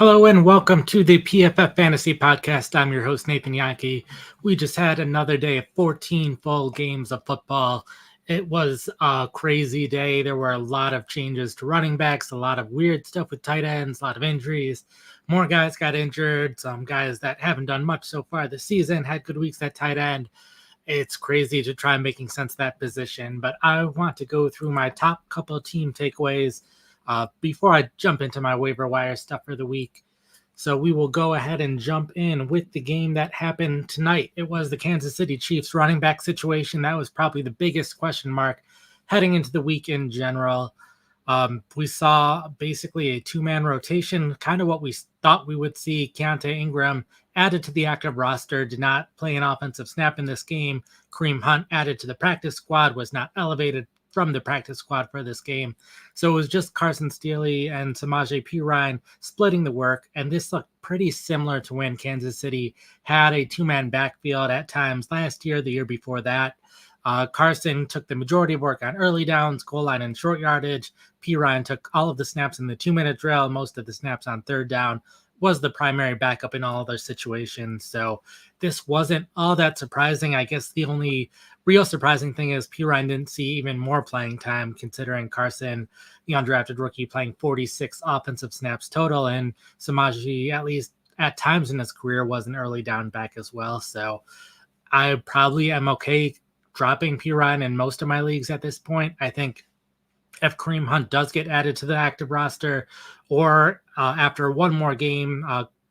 Hello and welcome to the PFF Fantasy Podcast. I'm your host, Nathan Jahnke. We just had another day of 14 full games of football. It was a crazy day. There were a lot of changes to running backs, a lot of weird stuff with tight ends, a lot of injuries. More guys got injured. Some guys that haven't done much so far this season had good weeks at tight end. It's crazy to try making sense of that position, but I want to go through my top couple of team takeaways before I jump into my waiver wire stuff for the week. So we will go ahead and jump in with the game that happened tonight. It was the Kansas City Chiefs running back situation. That was probably the biggest question mark heading into the week in general. We saw basically a two-man rotation, kind of what we thought we would see. Keontae Ingram added to the active roster, did not play an offensive snap in this game. Kareem Hunt added to the practice squad, was not elevated from the practice squad for this game. So it was just Carson Steele and Samaje Perine splitting the work. And this looked pretty similar to when Kansas City had a two-man backfield at times last year, the year before that. Carson took the majority of work on early downs, goal line, and short yardage. Perine took all of the snaps in the 2-minute drill, most of the snaps on third down, was the primary backup in all other situations. So this wasn't all that surprising. I guess the only real surprising thing is Perine didn't see even more playing time, considering Carson, the undrafted rookie, playing 46 offensive snaps total, and Samaje, at least at times in his career, was an early down back as well. So I probably am okay dropping Perine in most of my leagues at this point. I think if Kareem Hunt does get added to the active roster, or after one more game,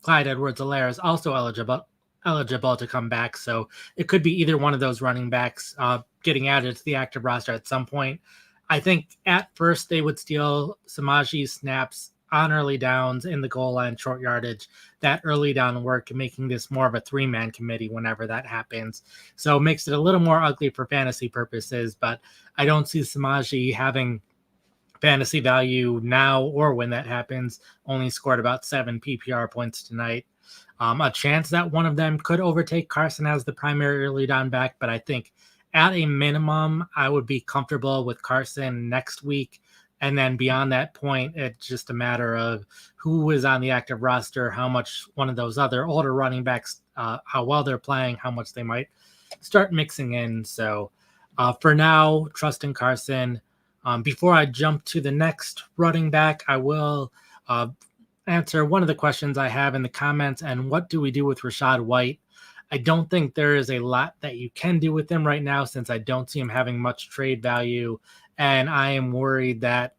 Clyde Edwards-Helaire is also eligible to come back. So it could be either one of those running backs getting added to the active roster at some point. I think at first they would steal Samaje's snaps on early downs in the goal line, short yardage, that early down work, and making this more of a three-man committee whenever that happens. So it makes it a little more ugly for fantasy purposes, but I don't see Samaje having fantasy value now or when that happens. Only scored about 7 PPR points tonight. A chance that one of them could overtake Carson as the primary early down back, but I think at a minimum, I would be comfortable with Carson next week. And then beyond that point, it's just a matter of who is on the active roster, how much one of those other older running backs, how well they're playing, how much they might start mixing in. So for now, trusting Carson. Before I jump to the next running back, I will answer one of the questions I have in the comments. And what do we do with Rashad White? I don't think there is a lot that you can do with him right now, since I don't see him having much trade value. And I am worried that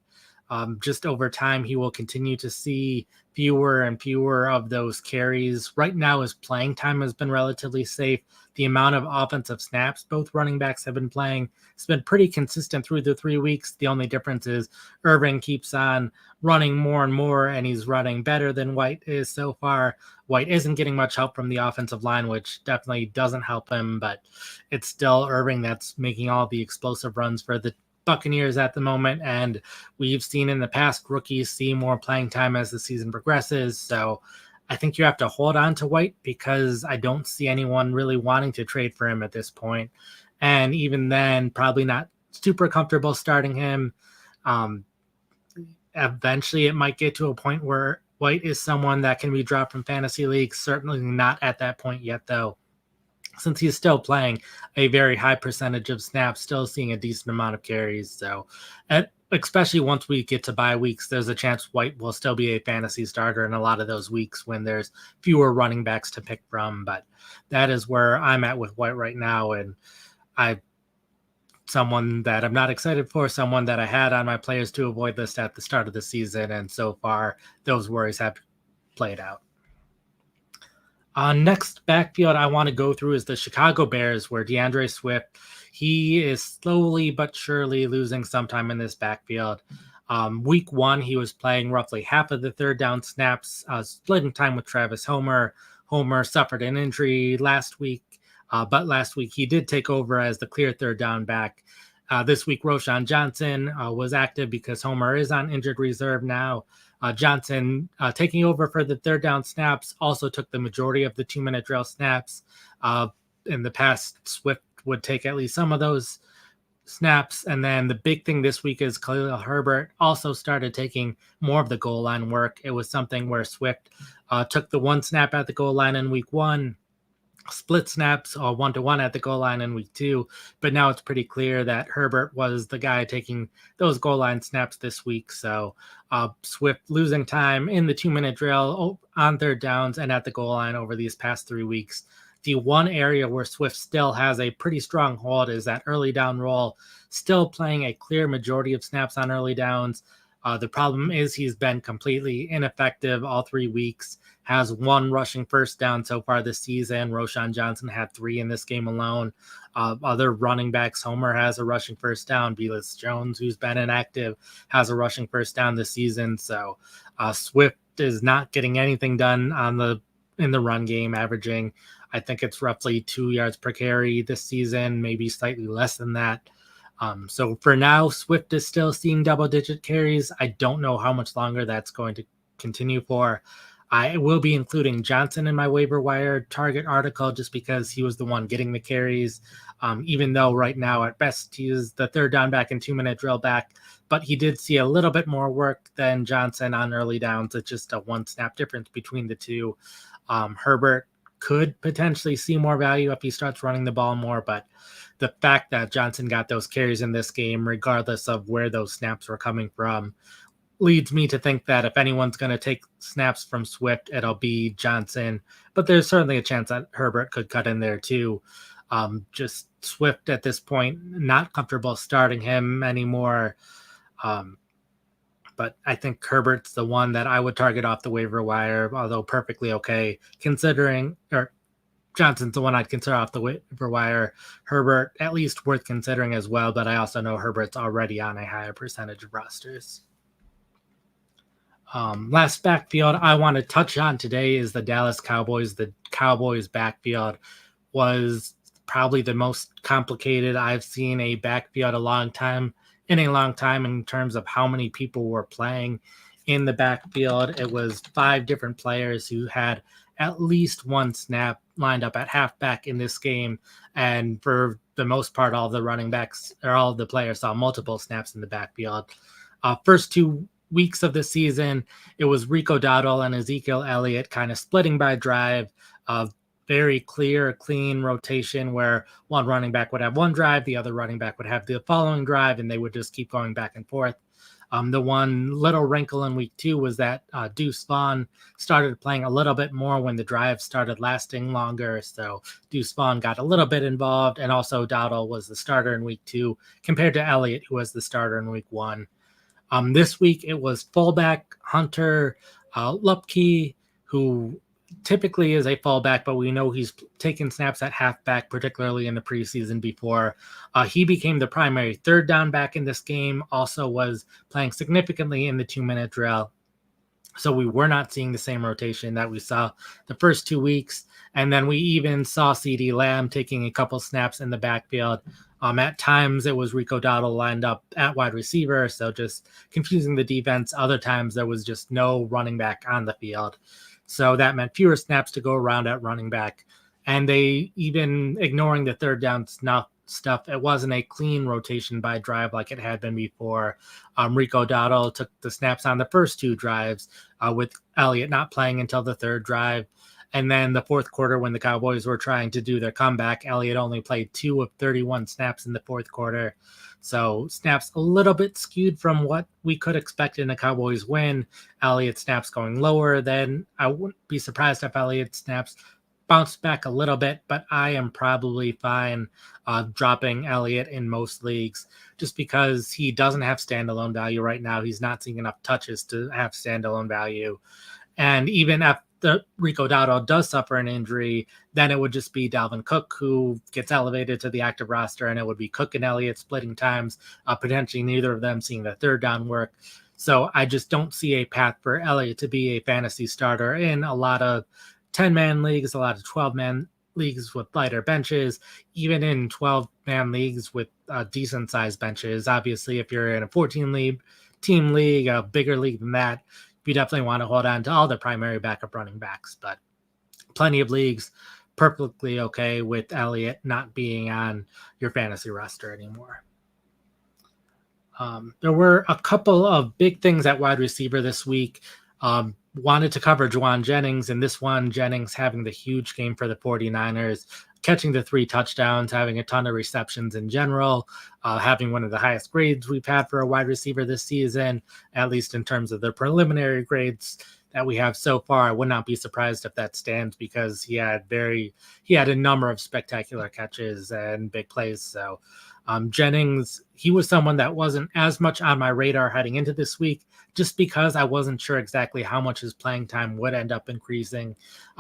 just over time, he will continue to see fewer and fewer of those carries. Right now, his playing time has been relatively safe. The amount of offensive snaps both running backs have been playing has been pretty consistent through the 3 weeks. The only difference is Irving keeps on running more and more, and he's running better than White is so far. White isn't getting much help from the offensive line, which definitely doesn't help him, but it's still Irving that's making all the explosive runs for the Buccaneers at the moment, and we've seen in the past rookies see more playing time as the season progresses. So I think you have to hold on to White, because I don't see anyone really wanting to trade for him at this point. And even then, probably not super comfortable starting him. Eventually it might get to a point where White is someone that can be dropped from fantasy leagues. Certainly not at that point yet, though, since he's still playing a very high percentage of snaps, still seeing a decent amount of carries. So especially once we get to bye weeks, there's a chance White will still be a fantasy starter in a lot of those weeks when there's fewer running backs to pick from. But that is where I'm at with White right now. And someone that I'm not excited for, someone that I had on my players to avoid list at the start of the season. And so far, those worries have played out. Next backfield I want to go through is the Chicago Bears, where DeAndre Swift, he is slowly but surely losing some time in this backfield. Week 1, he was playing roughly half of the third down snaps, splitting time with Travis Homer. Homer suffered an injury last week, but last week he did take over as the clear third down back. This week, Roshan Johnson was active because Homer is on injured reserve now. Johnson, taking over for the third down snaps, also took the majority of the 2-minute drill snaps. In the past, Swift would take at least some of those snaps. And then the big thing this week is Khalil Herbert also started taking more of the goal line work. It was something where Swift took the one snap at the goal line in week 1, split snaps 1-to-1 at the goal line in week 2, but now it's pretty clear that Herbert was the guy taking those goal line snaps this week. So Swift losing time in the 2-minute drill on third downs and at the goal line over these past 3 weeks. The one area where Swift still has a pretty strong hold is that early down role, still playing a clear majority of snaps on early downs. The problem is he's been completely ineffective all 3 weeks, has 1 rushing first down so far this season. Roshan Johnson had 3 in this game alone. Other running backs, Homer has a rushing first down. Velus Jones, who's been inactive, has a rushing first down this season. So Swift is not getting anything done in the run game, averaging, I think it's roughly 2 yards per carry this season, maybe slightly less than that. So for now, Swift is still seeing double-digit carries. I don't know how much longer that's going to continue for. I will be including Johnson in my waiver wire target article just because he was the one getting the carries, even though right now at best he is the third down back and 2-minute drill back. But he did see a little bit more work than Johnson on early downs. It's just a 1 snap difference between the two. Herbert could potentially see more value if he starts running the ball more, but the fact that Johnson got those carries in this game, regardless of where those snaps were coming from, leads me to think that if anyone's going to take snaps from Swift, it'll be Johnson. But there's certainly a chance that Herbert could cut in there too. Just Swift at this point, not comfortable starting him anymore. But I think Herbert's the one that I would target off the waiver wire, although perfectly okay considering, or Johnson's the one I'd consider off the waiver wire. Herbert, at least worth considering as well, but I also know Herbert's already on a higher percentage of rosters. Last backfield I want to touch on today is the Dallas Cowboys. The Cowboys backfield was probably the most complicated I've seen a backfield in a long time in terms of how many people were playing in the backfield. It was 5 different players who had at least 1 snap lined up at halfback in this game. And for the most part, all the running backs or all of the players saw multiple snaps in the backfield. First 2 weeks of the season, it was Rico Dowdle and Ezekiel Elliott kind of splitting by drive. Very clear, clean rotation where one running back would have one drive, the other running back would have the following drive, and they would just keep going back and forth. The one little wrinkle in week 2 was that Deuce Vaughn started playing a little bit more when the drive started lasting longer. So Deuce Vaughn got a little bit involved, and also Dowdle was the starter in week 2 compared to Elliott, who was the starter in week 1. This week it was fullback Hunter Lupke, who typically is a fullback, but we know he's taken snaps at halfback, particularly in the preseason before. He became the primary third down back in this game, also was playing significantly in the 2-minute drill. So we were not seeing the same rotation that we saw the first 2 weeks. And then we even saw CeeDee Lamb taking a couple snaps in the backfield. At times it was Rico Dowdle lined up at wide receiver, so just confusing the defense. Other times there was just no running back on the field. So that meant fewer snaps to go around at running back. And they, even ignoring the third down stuff, it wasn't a clean rotation by drive like it had been before. Rico Dowdle took the snaps on the first 2 drives, with Elliott not playing until the 3rd drive. And then the 4th quarter, when the Cowboys were trying to do their comeback, Elliott only played 2 of 31 snaps in the 4th quarter. So snaps a little bit skewed from what we could expect in a Cowboys win. Elliott snaps going lower. Then I wouldn't be surprised if Elliott snaps bounced back a little bit, but I am probably fine dropping Elliott in most leagues just because he doesn't have standalone value right now. He's not seeing enough touches to have standalone value. And even if the Rico Dowdle does suffer an injury, then it would just be Dalvin Cook who gets elevated to the active roster, and it would be Cook and Elliott splitting times, potentially neither of them seeing the third down work. So I just don't see a path for Elliott to be a fantasy starter in a lot of 10-man leagues, a lot of 12-man leagues with lighter benches, even in 12-man leagues with decent-sized benches. Obviously, if you're in a 14-team league, a bigger league than that, you definitely want to hold on to all the primary backup running backs. But plenty of leagues, perfectly okay with Elliott not being on your fantasy roster anymore. There were a couple of big things at wide receiver this week. Wanted to cover Juwan Jennings, and this one, Jennings having the huge game for the 49ers, catching the 3 touchdowns, having a ton of receptions in general, having one of the highest grades we've had for a wide receiver this season, at least in terms of the preliminary grades that we have so far. I would not be surprised if that stands because he had a number of spectacular catches and big plays. So Jennings, he was someone that wasn't as much on my radar heading into this week, just because I wasn't sure exactly how much his playing time would end up increasing.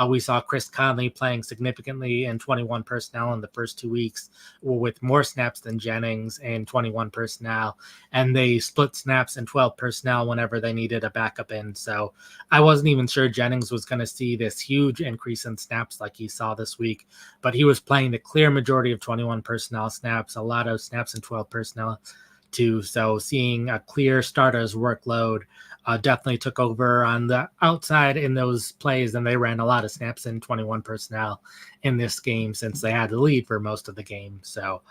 We saw Chris Conley playing significantly in 21 personnel in the first 2 weeks, with more snaps than Jennings in 21 personnel, and they split snaps in 12 personnel whenever they needed a backup in. So I wasn't even sure Jennings was going to see this huge increase in snaps like he saw this week, but he was playing the clear majority of 21 personnel snaps, a lot of snaps in 12 personnel too. So seeing a clear starter's workload definitely took over on the outside in those plays, and they ran a lot of snaps in 21 personnel in this game since they had the lead for most of the game. So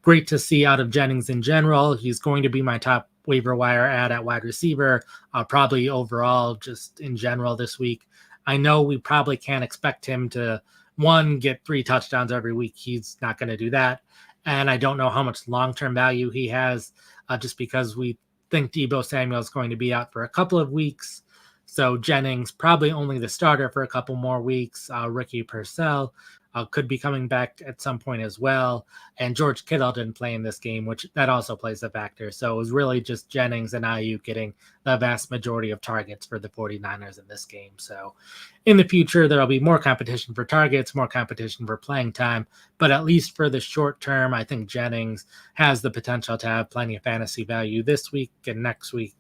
great to see out of Jennings in general. He's going to be my top waiver wire add at wide receiver, probably overall just in general this week. I know we probably can't expect him to, get 3 touchdowns every week. He's not going to do that. And I don't know how much long-term value he has, just because we think Deebo Samuel is going to be out for a couple of weeks. So Jennings probably only the starter for a couple more weeks. Ricky Purcell could be coming back at some point as well. And George Kittle didn't play in this game, which that also plays a factor. So it was really just Jennings and Ayuk getting the vast majority of targets for the 49ers in this game. So in the future, there'll be more competition for targets, more competition for playing time. But at least for the short term, I think Jennings has the potential to have plenty of fantasy value this week and next week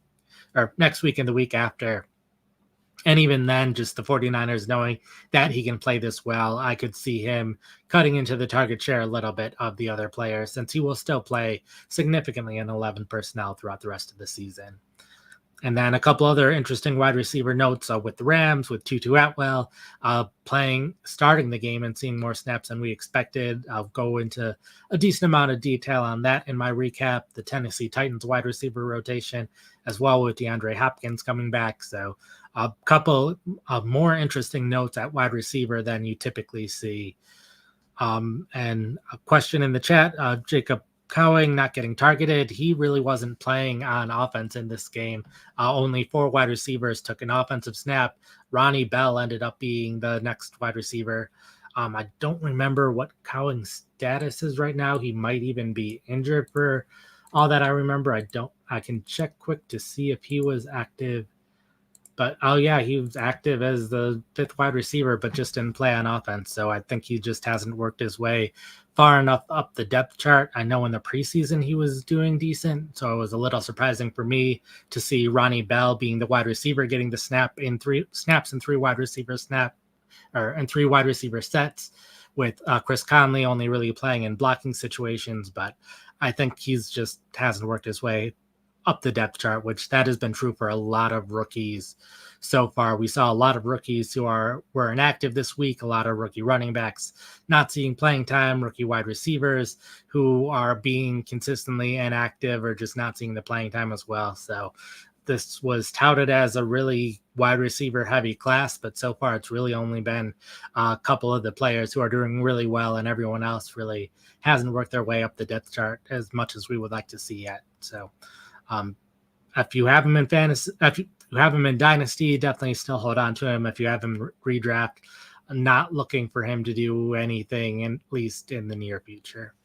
and the week after. And even then, just the 49ers knowing that he can play this well, I could see him cutting into the target share a little bit of the other players, since he will still play significantly in 11 personnel throughout the rest of the season. And then a couple other interesting wide receiver notes with the Rams, with Tutu Atwell starting the game and seeing more snaps than we expected. I'll go into a decent amount of detail on that in my recap. The Tennessee Titans wide receiver rotation, as well, with DeAndre Hopkins coming back. So a couple of more interesting notes at wide receiver than you typically see. And a question in the chat, Jacob Cowing not getting targeted. He really wasn't playing on offense in this game. Only 4 wide receivers took an offensive snap. Ronnie Bell ended up being the next wide receiver. I don't remember what Cowing's status is right now. He might even be injured for all that I remember. I can check quick to see if he was active. But, he was active as the 5th wide receiver, but just didn't play on offense. So I think he just hasn't worked his way far enough up the depth chart. I know in the preseason he was doing decent, so it was a little surprising for me to see Ronnie Bell being the wide receiver getting the snaps in 3 wide receiver and 3 wide receiver sets, with Chris Conley only really playing in blocking situations. But I think he's just hasn't worked his way up the depth chart, which that has been true for a lot of rookies so far. We saw a lot of rookies who were inactive this week, a lot of rookie running backs not seeing playing time, rookie wide receivers who are being consistently inactive or just not seeing the playing time as well. So this was touted as a really wide receiver heavy class, but so far it's really only been a couple of the players who are doing really well, and everyone else really hasn't worked their way up the depth chart as much as we would like to see yet. So if you have him in fantasy, if you have him in Dynasty, definitely still hold on to him. If you have him redraft, not looking for him to do anything, at least in the near future.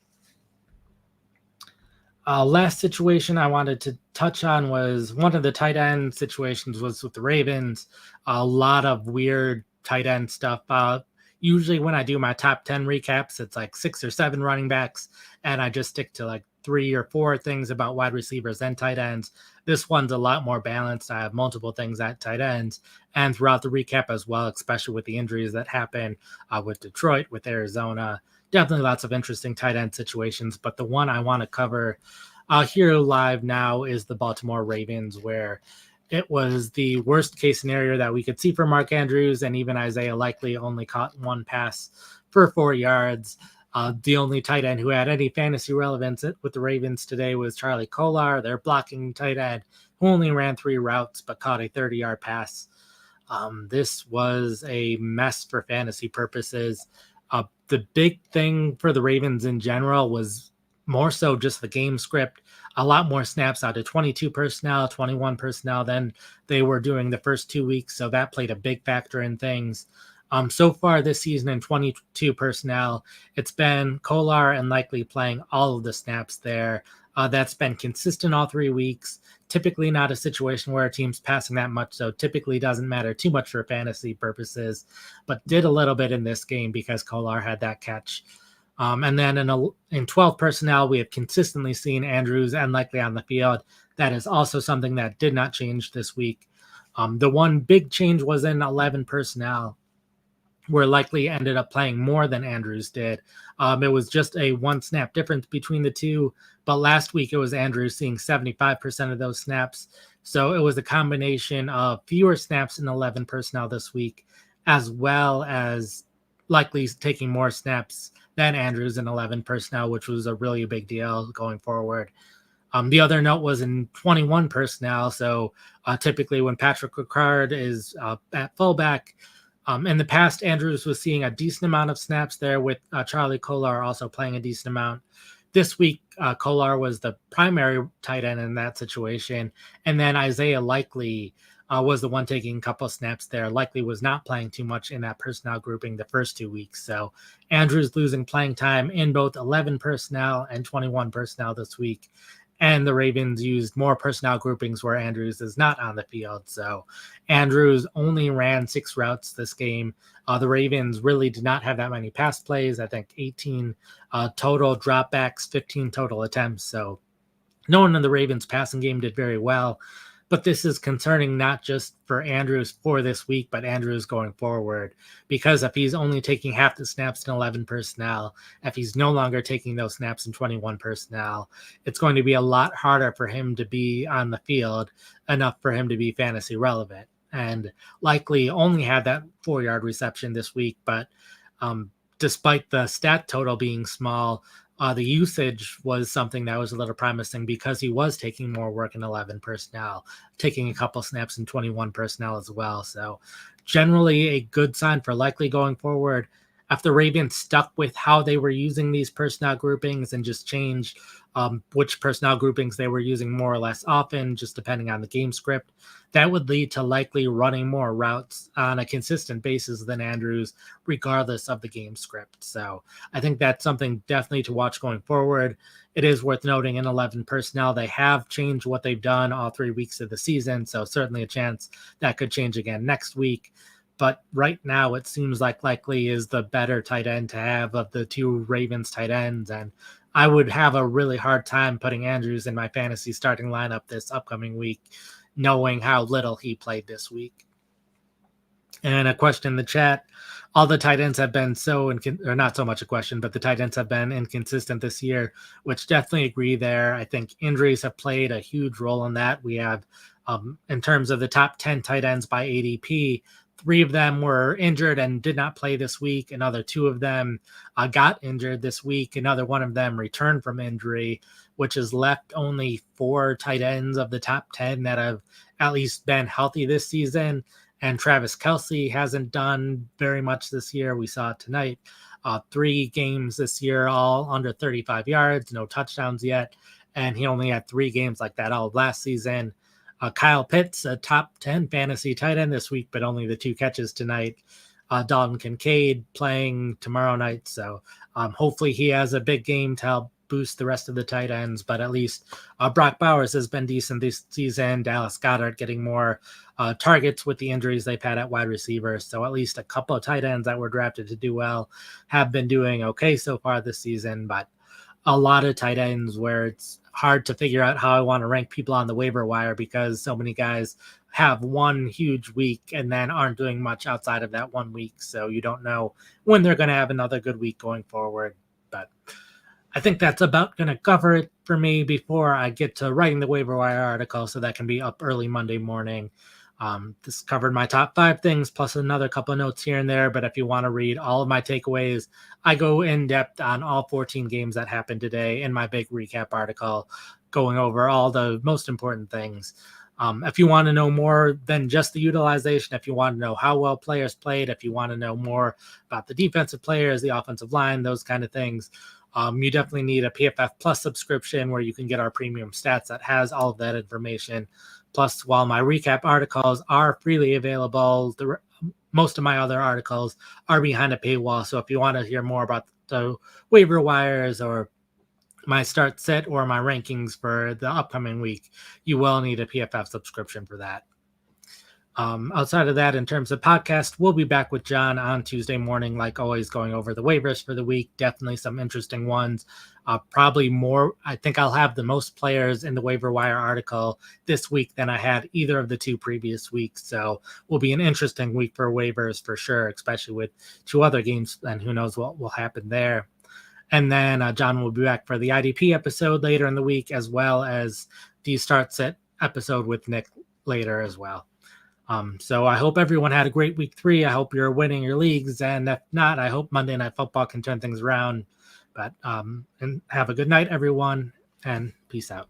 Last situation I wanted to touch on was one of the tight end situations was with the Ravens. A lot of weird tight end stuff. Usually when I do my top 10 recaps, it's like 6 or 7 running backs, and I just stick to like 3 or 4 things about wide receivers and tight ends. This one's a lot more balanced. I have multiple things at tight ends and throughout the recap as well, especially with the injuries that happen with Detroit, with Arizona. Definitely lots of interesting tight end situations, but the one I want to cover here live now is the Baltimore Ravens, where it was the worst case scenario that we could see for Mark Andrews, and even Isaiah Likely only caught 1 pass for 4 yards. The only tight end who had any fantasy relevance with the Ravens today was Charlie Kolar, their blocking tight end, who only ran 3 routes but caught a 30-yard pass. This was a mess for fantasy purposes. The big thing for the Ravens in general was more so just the game script. A lot more snaps out of 22 personnel, 21 personnel than they were doing the first 2 weeks. So that played a big factor in things. So far this season in 22 personnel, it's been Kolar and Likely playing all of the snaps there. That's been consistent all 3 weeks. Typically not a situation where a team's passing that much, so typically doesn't matter too much for fantasy purposes, but did a little bit in this game because Kolar had that catch. And then in 12 personnel, we have consistently seen Andrews and Likely on the field. That is also something that did not change this week. The one big change was in 11 personnel, where Likely ended up playing more than Andrews did. It was just a 1 snap difference between the two, but last week it was Andrews seeing 75% of those snaps. So it was a combination of fewer snaps in 11 personnel this week, as well as Likely taking more snaps than Andrews in 11 personnel, which was a really big deal going forward. The other note was in 21 personnel. So typically when Patrick Ricard is at fullback, in the past, Andrews was seeing a decent amount of snaps there with Charlie Kolar also playing a decent amount. This week, Kolar was the primary tight end in that situation. And then Isaiah Likely was the one taking a couple of snaps there. Likely was not playing too much in that personnel grouping the first 2 weeks. So Andrews losing playing time in both 11 personnel and 21 personnel this week. And the Ravens used more personnel groupings where Andrews is not on the field. So Andrews only ran 6 routes this game. The Ravens really did not have that many pass plays. I think 18 total dropbacks, 15 total attempts. So no one in the Ravens passing game did very well. But this is concerning not just for Andrews for this week, but Andrews going forward. Because if he's only taking half the snaps in 11 personnel, if he's no longer taking those snaps in 21 personnel, it's going to be a lot harder for him to be on the field enough for him to be fantasy relevant. And Likely only had that 4-yard reception this week, but despite the stat total being small, the usage was something that was a little promising because he was taking more work in 11 personnel, taking a couple snaps in 21 personnel as well. So generally a good sign for Likely going forward. If the Ravens stuck with how they were using these personnel groupings and just changed which personnel groupings they were using more or less often, just depending on the game script, that would lead to Likely running more routes on a consistent basis than Andrews, regardless of the game script. So I think that's something definitely to watch going forward. It is worth noting in 11 personnel, they have changed what they've done all 3 weeks of the season. So certainly a chance that could change again next week. But right now, it seems like Likely is the better tight end to have of the 2 Ravens tight ends. And I would have a really hard time putting Andrews in my fantasy starting lineup this upcoming week, knowing how little he played this week. And a question in the chat, all the tight ends have been or not so much a question, but the tight ends have been inconsistent this year, which definitely agree there. I think injuries have played a huge role in that. We have, in terms of the top 10 tight ends by ADP, 3 of them were injured and did not play this week. Another 2 of them got injured this week. Another 1 of them returned from injury, which has left only 4 tight ends of the top 10 that have at least been healthy this season. And Travis Kelce hasn't done very much this year. We saw it tonight. 3 games this year, all under 35 yards, no touchdowns yet. And he only had 3 games like that all of last season. Kyle Pitts, a top 10 fantasy tight end this week, but only the 2 catches tonight. Dalton Kincaid playing tomorrow night. So hopefully he has a big game to help boost the rest of the tight ends. But at least Brock Bowers has been decent this season. Dallas Goedert getting more targets with the injuries they've had at wide receiver. So at least a couple of tight ends that were drafted to do well have been doing okay so far this season. But a lot of tight ends where it's hard to figure out how I want to rank people on the waiver wire because so many guys have one huge week and then aren't doing much outside of that 1 week. So you don't know when they're going to have another good week going forward. But I think that's about going to cover it for me before I get to writing the waiver wire article so that can be up early Monday morning. This covered my top 5 things plus another couple of notes here and there. But if you want to read all of my takeaways, I go in depth on all 14 games that happened today in my big recap article, going over all the most important things. If you want to know more than just the utilization, if you want to know how well players played, if you want to know more about the defensive players, the offensive line, those kind of things, you definitely need a PFF Plus subscription where you can get our premium stats that has all of that information. Plus, while my recap articles are freely available, most of my other articles are behind a paywall. So if you want to hear more about the waiver wires or my start set or my rankings for the upcoming week, you will need a PFF subscription for that. Outside of that, in terms of podcast, we'll be back with John on Tuesday morning, like always, going over the waivers for the week. Definitely some interesting ones. Probably more. I think I'll have the most players in the waiver wire article this week than I had either of the 2 previous weeks. So will be an interesting week for waivers for sure, especially with 2 other games. And who knows what will happen there. And then John will be back for the IDP episode later in the week, as well as the start set episode with Nick later as well. So I hope everyone had a great week 3. I hope you're winning your leagues. And if not, I hope Monday Night Football can turn things around. But and have a good night, everyone, and peace out.